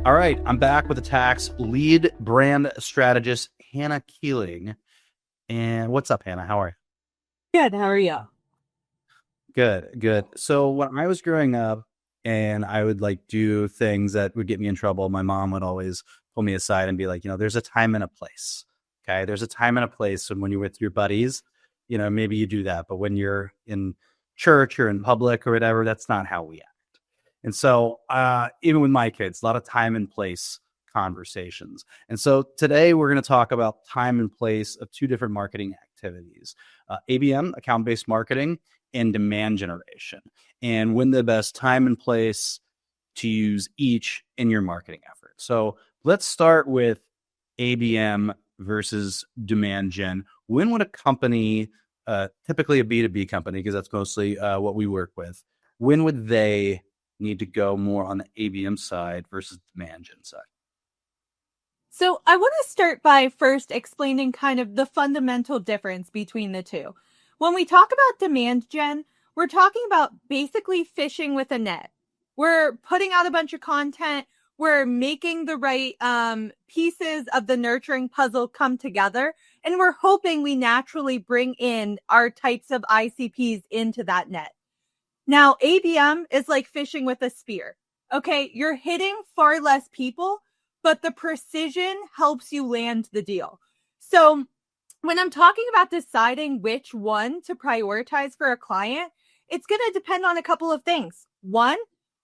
All right, I'm back with ATAK's lead brand strategist, Hannah Keeling. And what's up, Hannah? How are you? Good. How are you? Good, good. So when I was growing up and I would like do things that would get me in trouble, my mom would always pull me aside and be like, there's a time and a place. Okay. There's a time and a place. And when you're with your buddies, maybe you do that. But when you're in church or in public or whatever, that's not how we act. And so, even with my kids, a lot of time and place conversations. And so today we're going to talk about time and place of two different marketing activities, ABM, account based marketing, and demand generation, and when the best time and place to use each in your marketing effort. So let's start with ABM versus demand gen. When would a company, typically a B2B company, because that's mostly what we work with, when would they need to go more on the ABM side versus demand gen side? So, I want to start by first explaining kind of the fundamental difference between the two. When we talk about demand gen, we're talking about basically fishing with a net. We're putting out a bunch of content, we're making the right pieces of the nurturing puzzle come together, and we're hoping we naturally bring in our types of ICPs into that net. Now, ABM is like fishing with a spear. Okay, you're hitting far less people, but the precision helps you land the deal. So, when I'm talking about deciding which one to prioritize for a client, it's going to depend on a couple of things. One,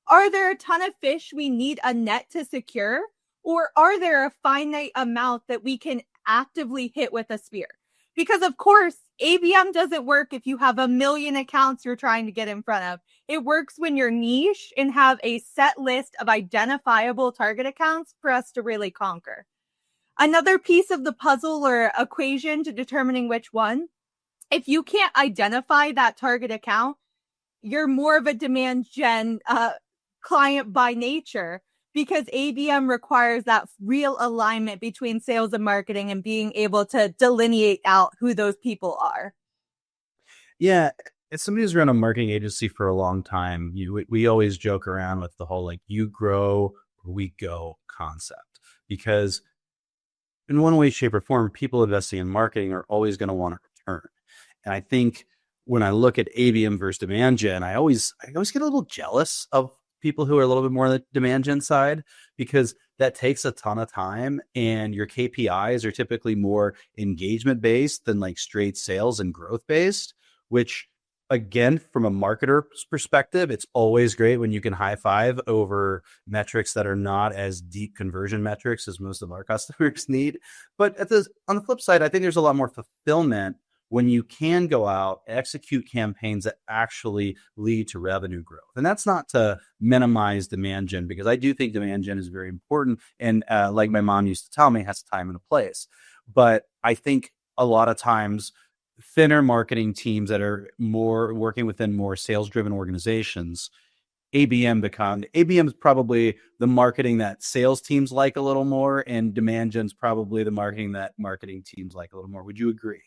are there a ton of fish we need a net to secure? Or are there a finite amount that we can actively hit with a spear? Because, of course, ABM doesn't work if you have a million accounts you're trying to get in front of. It works when you're niche and have a set list of identifiable target accounts for us to really conquer. Another piece of the puzzle or equation to determining which one, if you can't identify that target account, you're more of a demand gen client by nature, because ABM requires that real alignment between sales and marketing and being able to delineate out who those people are. Yeah, as somebody who's run a marketing agency for a long time, we always joke around with the whole like you grow or we go concept, because in one way, shape, or form, people investing in marketing are always going to want a return. And I think when I look at ABM versus demand gen, I always get a little jealous of people who are a little bit more on the demand gen side, because that takes a ton of time and your KPIs are typically more engagement based than like straight sales and growth based, which again, from a marketer's perspective, it's always great when you can high five over metrics that are not as deep conversion metrics as most of our customers need. But on the flip side, I think there's a lot more fulfillment when you can go out, execute campaigns that actually lead to revenue growth. And that's not to minimize demand gen, because I do think demand gen is very important. And like my mom used to tell me, it has a time and a place. But I think a lot of times thinner marketing teams that are more working within more sales driven organizations, ABM is probably the marketing that sales teams like a little more, and demand gen's probably the marketing that marketing teams like a little more. Would you agree?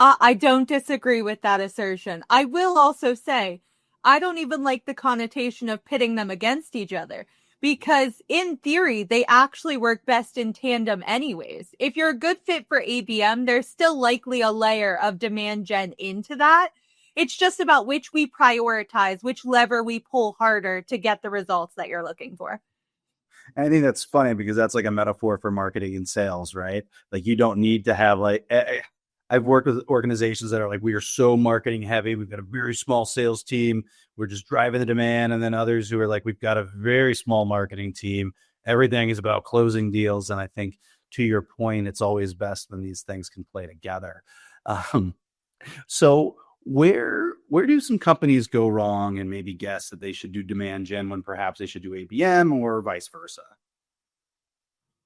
I don't disagree with that assertion. I will also say, I don't even like the connotation of pitting them against each other, because in theory, they actually work best in tandem anyways. If you're a good fit for ABM, there's still likely a layer of demand gen into that. It's just about which we prioritize, which lever we pull harder to get the results that you're looking for. And I think that's funny because that's like a metaphor for marketing and sales, right? Like you don't need to have I've worked with organizations that are like, we are so marketing heavy. We've got a very small sales team. We're just driving the demand. And then others who are like, we've got a very small marketing team. Everything is about closing deals. And I think to your point, it's always best when these things can play together. Um, so where do some companies go wrong and maybe guess that they should do demand gen when perhaps they should do ABM or vice versa?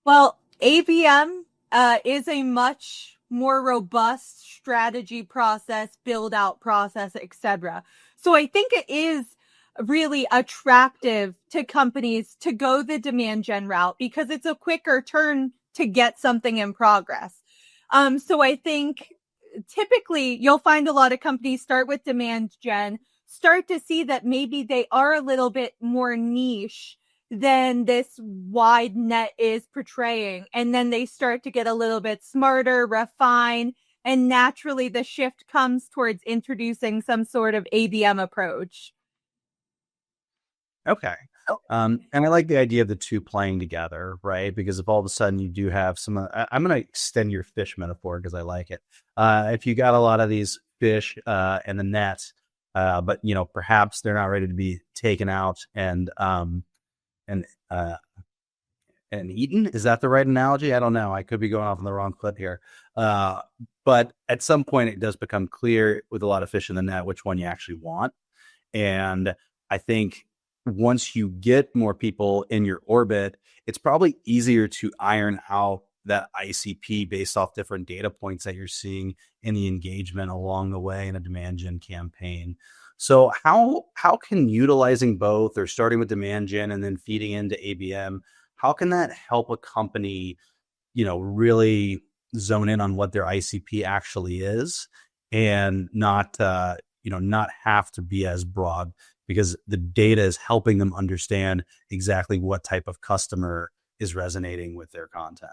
Well, ABM is a much more robust strategy process, build out process, etc. So I think it is really attractive to companies to go the demand gen route because it's a quicker turn to get something in progress. So I think typically you'll find a lot of companies start with demand gen, start to see that maybe they are a little bit more niche than this wide net is portraying. And then they start to get a little bit smarter, refine, and naturally the shift comes towards introducing some sort of ABM approach. Okay. And I like the idea of the two playing together, right? Because if all of a sudden you do have some, I'm going to extend your fish metaphor because I like it. If you got a lot of these fish in the net, but perhaps they're not ready to be taken out and uh, and eaten. Is that the right analogy? I don't know. I could be going off on the wrong foot here. But at some point, it does become clear with a lot of fish in the net which one you actually want. And I think once you get more people in your orbit, it's probably easier to iron out that ICP based off different data points that you're seeing in the engagement along the way in a demand gen campaign. So how can utilizing both or starting with demand gen and then feeding into ABM, how can that help a company, really zone in on what their ICP actually is and not have to be as broad because the data is helping them understand exactly what type of customer is resonating with their content.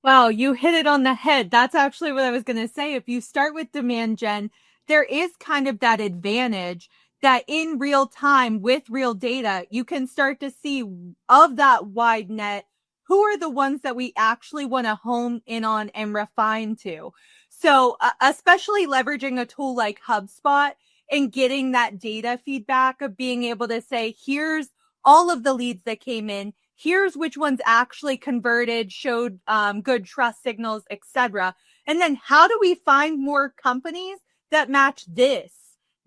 Wow, you hit it on the head. That's actually what I was going to say. If you start with demand gen, there is kind of that advantage that in real time with real data, you can start to see of that wide net, who are the ones that we actually want to hone in on and refine to. So, especially leveraging a tool like HubSpot and getting that data feedback of being able to say, here's all of the leads that came in. Here's which ones actually converted, showed good trust signals, etc. And then how do we find more companies that match this?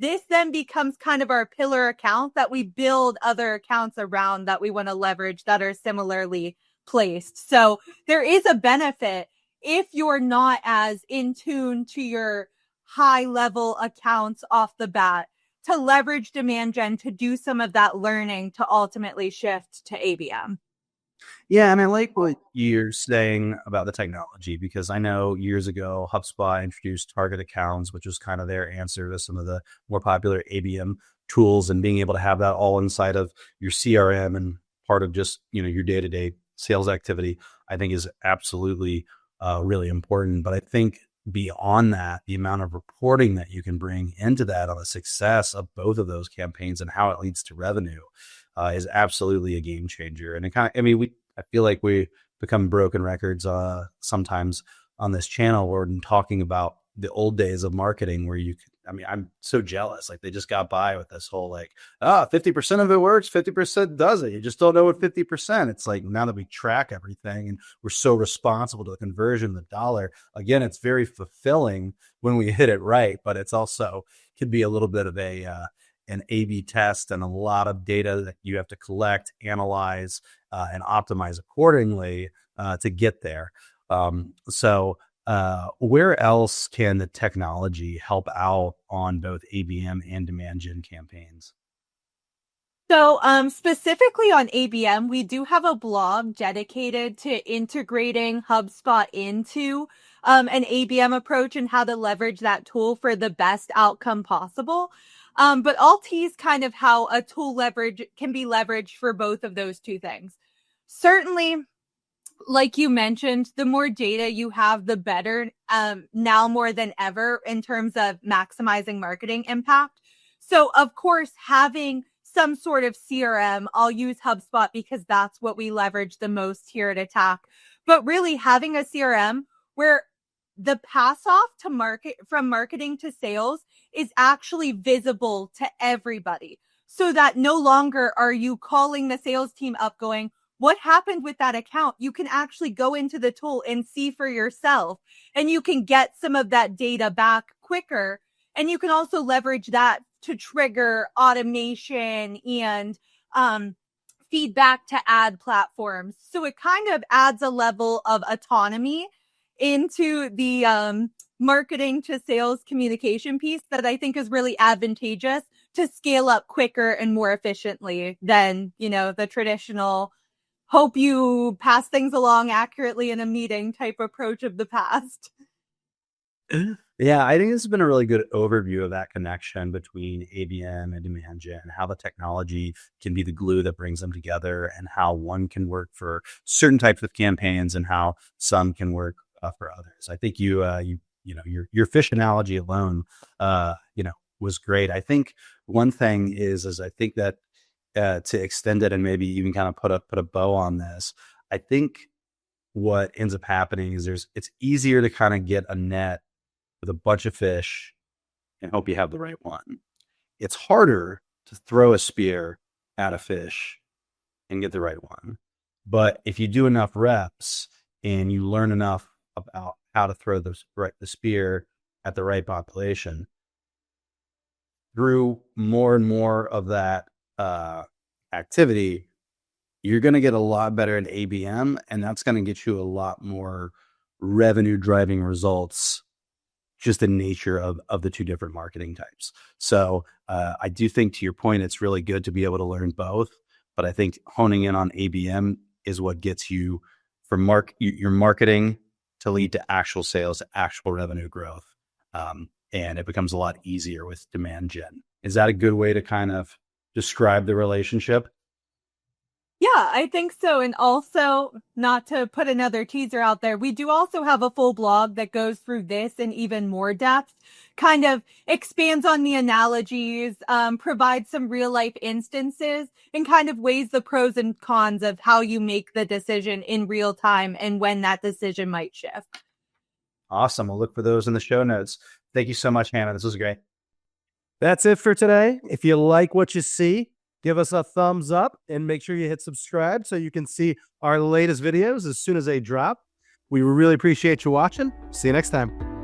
This then becomes kind of our pillar account that we build other accounts around that we want to leverage that are similarly placed. So there is a benefit if you're not as in tune to your high level accounts off the bat to leverage demand gen to do some of that learning to ultimately shift to ABM. Yeah, and I like what you're saying about the technology because I know years ago HubSpot introduced target accounts, which was kind of their answer to some of the more popular ABM tools, and being able to have that all inside of your CRM and part of just your day-to-day sales activity, I think is absolutely really important. But I think beyond that, the amount of reporting that you can bring into that on the success of both of those campaigns and how it leads to revenue is absolutely a game changer. And it kind of, I feel like we become broken records sometimes on this channel where we're talking about the old days of marketing where I'm so jealous. Like they just got by with this whole 50% of it works, 50% doesn't. You just don't know what 50%. It's like now that we track everything and we're so responsible to the conversion, the dollar, again, it's very fulfilling when we hit it right, but it's also could be a little bit of an A/B test and a lot of data that you have to collect, analyze, and optimize accordingly to get there. Where else can the technology help out on both ABM and demand gen campaigns? So, specifically on ABM, we do have a blog dedicated to integrating HubSpot into an ABM approach and how to leverage that tool for the best outcome possible. But I'll tease kind of how a tool leverage can be leveraged for both of those two things. Certainly, like you mentioned, the more data you have, the better, now more than ever in terms of maximizing marketing impact. So of course, having some sort of CRM, I'll use HubSpot because that's what we leverage the most here at ATAK, but really having a CRM where the pass off to market from marketing to sales is actually visible to everybody so that no longer are you calling the sales team up going, what happened with that account? You can actually go into the tool and see for yourself, and you can get some of that data back quicker. And you can also leverage that to trigger automation and feedback to ad platforms. So it kind of adds a level of autonomy into the marketing to sales communication piece that I think is really advantageous to scale up quicker and more efficiently than, the traditional hope you pass things along accurately in a meeting type approach of the past. Yeah, I think this has been a really good overview of that connection between ABM and DemandGen, how the technology can be the glue that brings them together, and how one can work for certain types of campaigns and how some can work for others. I think your fish analogy alone, was great. I think one thing is I think that to extend it and maybe even kind of put a bow on this, I think what ends up happening is it's easier to kind of get a net with a bunch of fish and hope you have the right one. It's harder to throw a spear at a fish and get the right one. But if you do enough reps and you learn enough about how to throw the spear at the right population, through more and more of that activity, you're going to get a lot better at ABM, and that's going to get you a lot more revenue driving results, just the nature of the two different marketing types. So I do think, to your point, it's really good to be able to learn both. But I think honing in on ABM is what gets you from your marketing to lead to actual sales, to actual revenue growth. And it becomes a lot easier with demand gen. Is that a good way to kind of describe the relationship? Yeah, I think so. And also, not to put another teaser out there, we do also have a full blog that goes through this in even more depth, kind of expands on the analogies, provides some real life instances, and kind of weighs the pros and cons of how you make the decision in real time and when that decision might shift. Awesome. We'll look for those in the show notes. Thank you so much, Hannah. This was great. That's it for today. If you like what you see, give us a thumbs up and make sure you hit subscribe so you can see our latest videos as soon as they drop. We really appreciate you watching. See you next time.